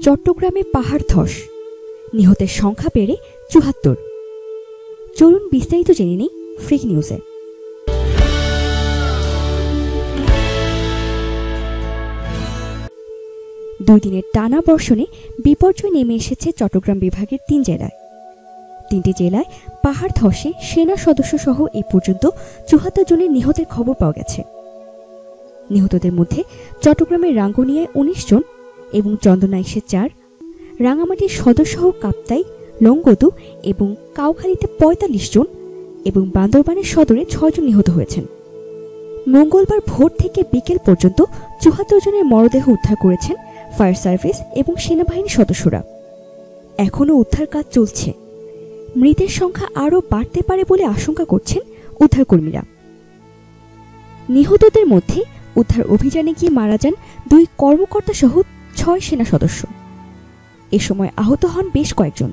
চট্টগ্রামে পাহাড় ধস, নিহতের সংখ্যা বেড়ে ৭৪। চলুন বিস্তারিত জেনে নিই ফ্রিক নিউজে। দুই দিনের টানা বর্ষণে বিপর্যয় নেমে এসেছে চট্টগ্রাম বিভাগের ৩ জেলায়। ৩টি জেলায় পাহাড় ধসে সেনা সদস্য সহ এই পর্যন্ত ৭৪ জনের নিহতের খবর পাওয়া গেছে। নিহতদের মধ্যে চট্টগ্রামের রাঙ্গুনিয়ায় ১৯ জন এবং চন্দনাইশে ৪, রাঙামাটির সদরসহ কাপ্তাই, লংগদু এবং কাউখালীতে ৪৫ জন এবং বান্দরবানের সদরে ৬ জন নিহত হয়েছেন। মঙ্গলবার ভোর থেকে বিকেল পর্যন্ত ৭৪ জনের মরদেহ উদ্ধার করেছেন ফায়ার সার্ভিস এবং সেনাবাহিনীর সদস্যরা। এখনও উদ্ধার কাজ চলছে। মৃতের সংখ্যা আরও বাড়তে পারে বলে আশঙ্কা করছেন উদ্ধারকর্মীরা। নিহতদের মধ্যে উদ্ধার অভিযানে গিয়ে মারা যান ২ কর্মকর্তা সহ ৬ সেনা সদস্য। এ সময় আহত হন বেশ কয়েকজন।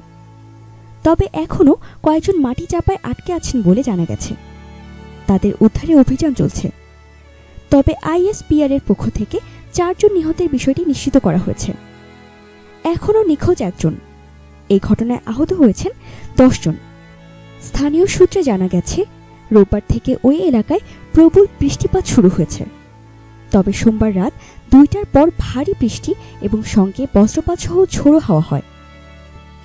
তবে এখনও কয়েকজন মাটি চাপায় আটকে আছেন বলে জানা গেছে। তাদের উদ্ধারে অভিযান চলছে। তবে আইএসপিআর এর পক্ষ থেকে ৪ জন নিহতের বিষয়টি নিশ্চিত করা হয়েছে। এখনও নিখোঁজ একজন। এই ঘটনায় আহত হয়েছেন ১০ জন। স্থানীয় সূত্রে জানা গেছে, রোববার থেকে ওই এলাকায় প্রবল বৃষ্টিপাত শুরু হয়েছে। তবে সোমবার রাত ২টার পর ভারী বৃষ্টি এবং সঙ্গে বজ্রপাত সহ ঝোড়ো হাওয়া হয়।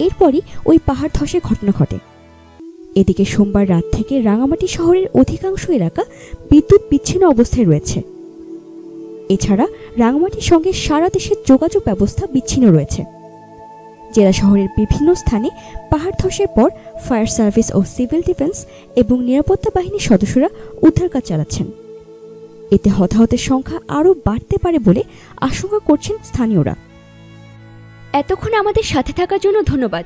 এরপরই ওই পাহাড় ধসের ঘটনা ঘটে। এদিকে সোমবার রাত থেকে রাঙামাটি শহরের অধিকাংশ এলাকা বিদ্যুৎ বিচ্ছিন্ন অবস্থায় রয়েছে। এছাড়া রাঙামাটির সঙ্গে সারা দেশের যোগাযোগ ব্যবস্থা বিচ্ছিন্ন রয়েছে। জেলা শহরের বিভিন্ন স্থানে পাহাড় ধসের পর ফায়ার সার্ভিস ও সিভিল ডিফেন্স এবং নিরাপত্তা বাহিনীর সদস্যরা উদ্ধার কাজ চালাচ্ছেন। এতে হতাহতের সংখ্যা আরও বাড়তে পারে বলে আশঙ্কা করছেন স্থানীয়রা। এতক্ষণ আমাদের সাথে থাকার জন্য ধন্যবাদ।